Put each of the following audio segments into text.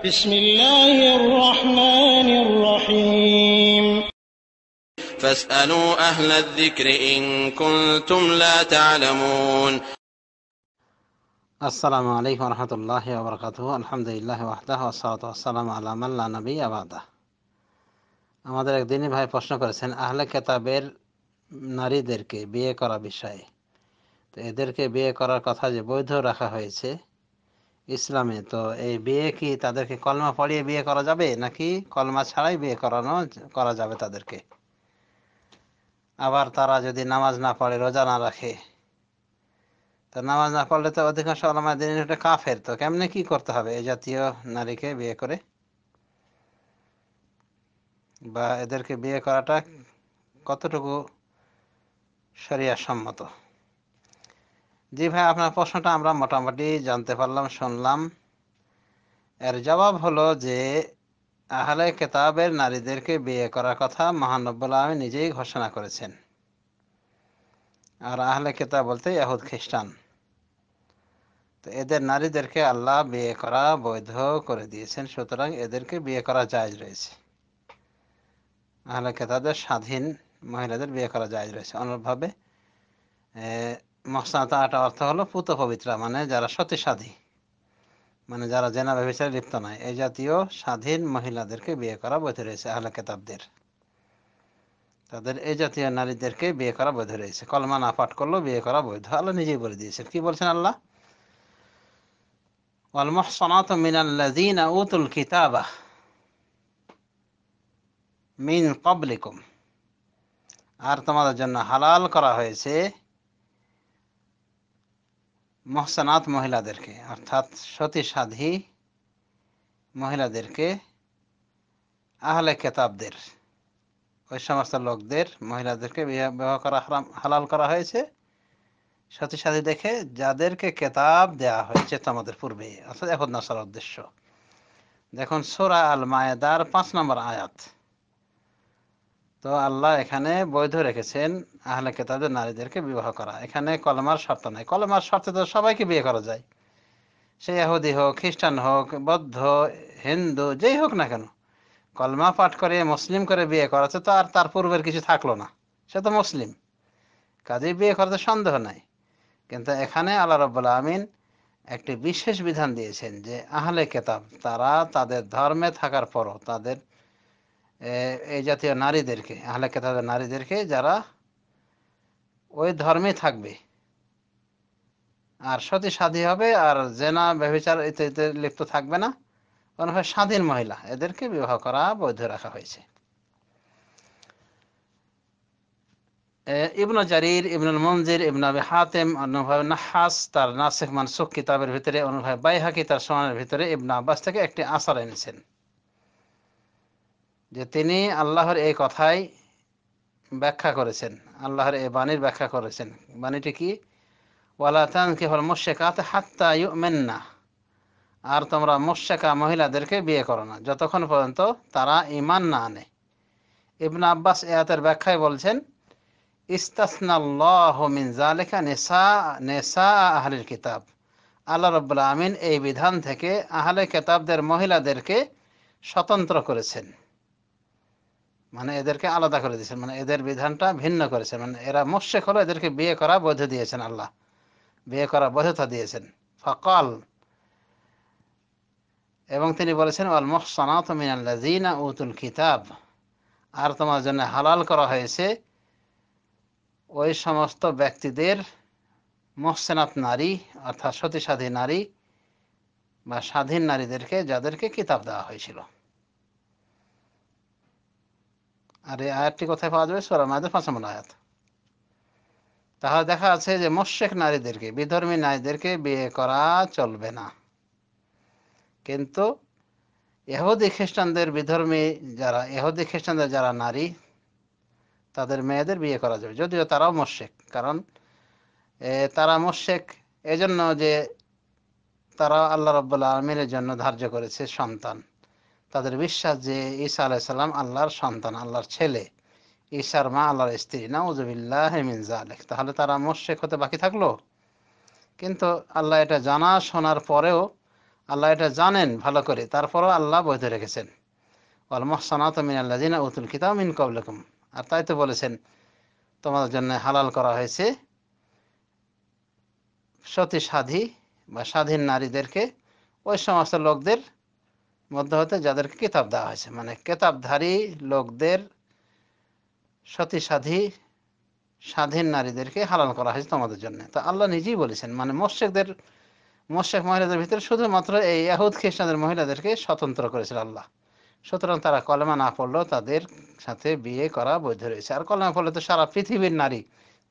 بسم الله الرحمن الرحيم فاسألوا أهل الذكر إن كنتم لا تعلمون আসসালামু আলাইকুম রহমতুল্লাহি ওয়া বারাকাতুহু আলহামদুলিল্লাহ ওয়াহদাহু ওয়াসসালাতু ওয়াসসালামু আলা মান লা নাবিয়্যা বা'দা। আমাদের এক দিনী ভাই প্রশ্ন করেছেন আহলে কিতাবের নারীদেরকে বিয়ে করা বিষয়ে। তো এদেরকে বিয়ে করার কথা যে বৈধ রাখা হয়েছে ইসলামে, তো এই বিয়ে কি তাদেরকে কলমা পড়িয়ে বিয়ে করা যাবে নাকি কলমা ছাড়াই বিয়ে করা যাবে তাদেরকে? আবার তারা যদি নামাজ না পড়ে, রোজা না রাখে, তো নামাজ না পড়লে তো অধিকাংশ ওলামা দিন এটা কাফের, তো কেমনে কি করতে হবে এই জাতীয় নারীকে বিয়ে করে, বা এদেরকে বিয়ে করাটা কতটুকু শরিয়া সম্মত? জি ভাই, আপনার প্রশ্নটা আমরা মোটামুটি জানতে পারলাম, শুনলাম। এর জবাব হলো যে আহলে কিতাবের নারীদেরকে বিয়ে করার কথা মহান রব্বুল আলামিন নিজেই ঘোষণা করেছেন। আর আহলে কিতাব বলতে ইহুদ খ্রিস্টান, তো এদের নারীদেরকে আল্লাহ বিয়ে করা বৈধ করে দিয়েছেন, সুতরাং এদেরকে বিয়ে করা জায়েজ রয়েছে। আহলে কিতাবদের স্বাধীন মহিলাদের বিয়ে করা জায়েজ রয়েছে। অনুরূপভাবে মুহসানাত অর্থ হলো পুত পবিত্রা, মানে যারা সতীসাধী, মানে যারা জেনা ব্যভিচারে লিপ্ত নয়, এই জাতীয় স্বাধীন মহিলাদেরকে বিয়ে করা বৈধ রয়েছে আহলে কিতাবদের। তাদের এই জাতীয় নারীদেরকে বিয়ে করা বৈধ রয়েছে, কলমা না পাঠ করলেও বিয়ে করা বৈধ। আল্লাহ নিজেই বলে দিয়েছেন। কি বলছেন আল্লাহ? ওয়াল মুহসানাতু মিনাল্লাযীনা উতুল কিতাবা মিন ক্বাবলিকুম, আর তোমাদের জন্য হালাল করা হয়েছে মুহসানাত মহিলাদেরকে, অর্থাৎ সতীসাধী মহিলাদেরকে, আহলে কিতাবদের, ওই সমস্ত লোকদের মহিলাদেরকে বিবাহ করা হালাল করা হয়েছে সতীসাধী দেখে, যাদেরকে কেতাব দেওয়া হয়েছে তোমাদের পূর্বে, অর্থাৎ এখন নাসার উদ্দেশ্য। দেখুন সূরা আল মায়েদার 5 নম্বর আয়াত। তো আল্লাহ এখানে বৈধ রেখেছেন আহলে কিতাবদের নারীদেরকে বিবাহ করা। এখানে কলমার শর্ত নাই। কলমার শর্তে তো সবাইকে বিয়ে করা যায়, সে ইহুদি হোক, খ্রিস্টান হোক, বৌদ্ধ, হিন্দু, যেই হোক না কেন, কলমা পাঠ করে মুসলিম করে বিয়ে করাতে তো আর তার পূর্বের কিছু থাকলো না, সে তো মুসলিম, কাজেই বিয়ে করাতে সন্দেহ নাই। কিন্তু এখানে আল্লাহ রাব্বুল আমিন একটি বিশেষ বিধান দিয়েছেন যে আহলে কিতাব তারা তাদের ধর্মে থাকার পরও তাদের এই জাতীয় নারীদেরকে, আহলে কিতাবের নারীদেরকে, যারা ওই ধর্মে থাকবে আর সতীসাধী হবে আর জেনা ব্যভিচার ইত্যাদিতে লিপ্ত থাকবে না, অন্যভাবে স্বাধীন মহিলা, এদেরকে বিবাহ করা বৈধ রাখা হয়েছে। ইবনু জারির, ইবনুল মুনজির, ইবনে আবি হাতেম, অনুভাবে নাহাস তার নাসিখ মানসুখ কিতাবের ভিতরে, অনুভাবে বাইহাকি তার সুনানের ভিতরে ইবনে আব্বাস থেকে একটি আসার এনেছেন যে তিনি আল্লাহর এই কথাই ব্যাখ্যা করেছেন, আল্লাহর এই বাণীর ব্যাখ্যা করেছেন। বাণীটি কি? ওয়ালা তানকিহুল মুশরিকাত হাত্তা ইউমিন্না, আর তোমরা মুশরিকা মহিলাদেরকে বিয়ে করো না যতক্ষণ পর্যন্ত তারা ঈমান না আনে। ইবনে আব্বাস এই আয়াতের ব্যাখ্যায় বলছেন, ইস্তাসনাল্লাহু মিন যালিকা নিসা আহলিল কিতাব, আল্লাহ রাব্বুল আমিন এই বিধান থেকে আহলে কিতাবদের মহিলাদেরকে স্বতন্ত্র করেছেন, মানে এদেরকে আলাদা করে দিয়েছেন, মানে এদের বিধানটা ভিন্ন করেছেন, মানে এরা মুশরিক হলো, এদেরকে বিয়ে করা বৈধ দিয়েছেন, আল্লাহ বিয়ে করা বৈধতা দিয়েছেন। ফাকাল, এবং তিনি বলেছেন ওয়াল মুহসানাতু মিনাল্লাযীনা উতুল কিতাব, আর তোমার জন্য হালাল করা হয়েছে ওই সমস্ত ব্যক্তিদের, মুহসানাত নারী অর্থাৎ সতীসাধী নারী বা স্বাধীন নারীদেরকে, যাদেরকে কিতাব দেওয়া হয়েছিল। আর এই আয়াতটি কোথায় পাওয়া যাবে? সূরা মায়েদার 5 নম্বর আয়াত। তাহলে দেখা আছে যে মুশরিক নারীদেরকে, বিধর্মী নারীদেরকে বিয়ে করা চলবে না, কিন্তু ইহুদি খ্রিস্টানদের ইহুদি খ্রিস্টানদের যারা নারী, তাদের মেয়েদের বিয়ে করা যাবে, যদিও তারাও মুশরিক। কারণ তারা মুশরিক এজন্য যে তারা আল্লাহ রাব্বুল আলামিনের জন্য ধার্য করেছে সন্তান, তাদের বিশ্বাস যে ঈসা আলাইহিস সালাম আল্লাহর সন্তান, আল্লাহর ছেলে, ঈসার মা আল্লাহর স্ত্রী, নাউযুবিল্লাহি মিন যালিক। তাহলে তারা মুশরিক হতে বাকি থাকলো? কিন্তু আল্লাহ এটা জানা শোনার পরেও আল্লাহ এটা জানেন ভালো করে, তারপরও আল্লাহ বৈধ রেখেছেন। ওয়াল মুহসানাতু মিনাল্লাযিনা উতুল কিতাব মিন ক্বাবলিকুম, আর তাই তো বলেছেন তোমাদের জন্য হালাল করা হয়েছে সতী সাধী বা স্বাধীন নারীদেরকে ওই সমস্ত লোকদের মধ্যে হতে যাদেরকে কিতাব দেওয়া হয়েছে, মানে কিতাবধারী লোকদের সতী সাধী স্বাধীন নারীদেরকে হালাল করা হয়েছে তোমাদের জন্য। তো আল্লাহ নিজেই বলেছেন, মানে মোশেক মহিলাদের ভিতরে শুধুমাত্র এই ইহুদ খ্রিস্টানদের মহিলাদেরকে স্বতন্ত্র করেছিল আল্লাহ। সুতরাং তারা কলেমা না পড়লেও তাদের সাথে বিয়ে করা বৈধ রয়েছে। আর কলেমা পড়লে তো সারা পৃথিবীর নারী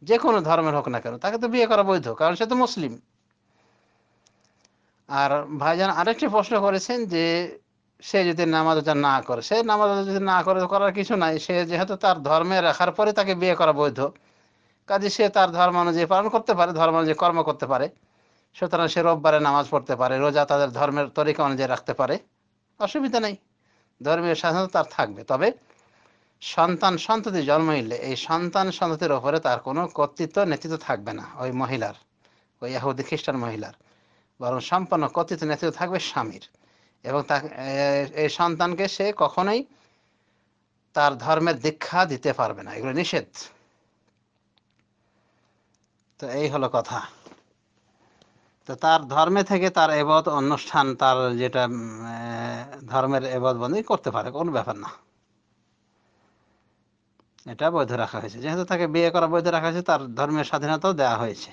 যে কোনো ধর্মের হোক না কেন তাকে তো বিয়ে করা বৈধ, কারণ সে তো মুসলিম। আর ভাইজান আরেকটি প্রশ্ন করেছেন যে সে যদি নামাজ রোজা না করে, সে নামাজ রোজা যদি না করে করার কিছু নাই, সে যেহেতু তার ধর্মে রাখার পরে তাকে বিয়ে করা বৈধ, কাজে সে তার ধর্ম অনুযায়ী পালন করতে পারে, ধর্ম অনুযায়ী কর্ম করতে পারে। সুতরাং সে রোববারে নামাজ পড়তে পারে, রোজা তাদের ধর্মের তরিকা অনুযায়ী রাখতে পারে, অসুবিধা নেই, ধর্মীয় স্বাধীনতা তার থাকবে। তবে সন্তান সন্ততি জন্ম নিলে এই সন্তান সন্ততির ওপরে তার কোনো কর্তৃত্ব নেতৃত্ব থাকবে না ওই মহিলার, ওই ইহুদি খ্রিস্টান মহিলার, বরং সম্পূর্ণ কর্তৃত্ব নেতৃত্ব থাকবে স্বামীর। এবং এই সন্তানকে সে কখনোই তার ধর্মের দীক্ষা দিতে পারবে না, এগুলো নিষেধ। তো এই হলো কথা। তো তার ধর্মে থেকে তার এবাদত অনুষ্ঠান, তার যেটা ধর্মের এবাদত বন্দি করতে পারে, কোনো ব্যাপার না, এটা বৈধ রাখা হয়েছে। যেহেতু তাকে বিয়ে করা বৈধ রাখা হয়েছে, তার ধর্মীয় স্বাধীনতাও দেওয়া হয়েছে।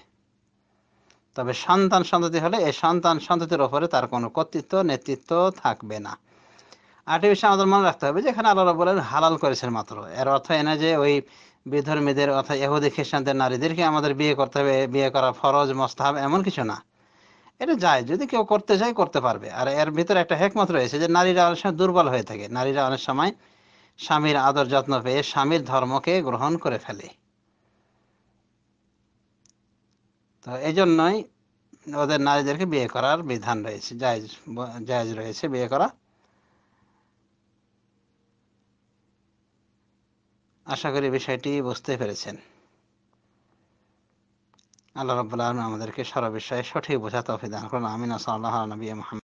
তবে সন্তান সন্ততি হলে এই সন্তান সন্ততির ওপরে তার কোনো কর্তৃত্ব নেতৃত্ব থাকবে না। আরেকটি বিষয় আমাদের মনে রাখতে হবে, যেখানে আল্লাহ বলেন হালাল করেছেন মাত্র, এর অর্থ এনে যে ওই বিধর্মীদের অর্থাৎ ইহুদি খ্রিস্টানদের নারীদেরকে আমাদের বিয়ে করতে হবে, বিয়ে করা ফরজ মোস্তাহাব এমন কিছু না। এটা যায়, যদি কেউ করতে চায় করতে পারবে। আর এর ভিতরে একটা হেকমত রয়েছে যে নারীরা অনেক সময় দুর্বল হয়ে থাকে, নারীরা অনেক সময় স্বামীর আদর যত্ন পেয়ে স্বামীর ধর্মকে গ্রহণ করে ফেলে। তো এই জন্যই ওদের নারীদেরকে বিয়ে করার বিধান রয়েছে, জায়েজ রয়েছে বিয়ে করা। আশা করি বিষয়টি বুঝতে পেরেছেন। আল্লাহ রাব্বুল আলামিন আমাদেরকে সারা বিষয়ে সঠিক বোঝা তৌফিক দান করুন। আমিন। সাল্লাল্লাহু আলা নবিয়্যিনা মুহাম্মদ।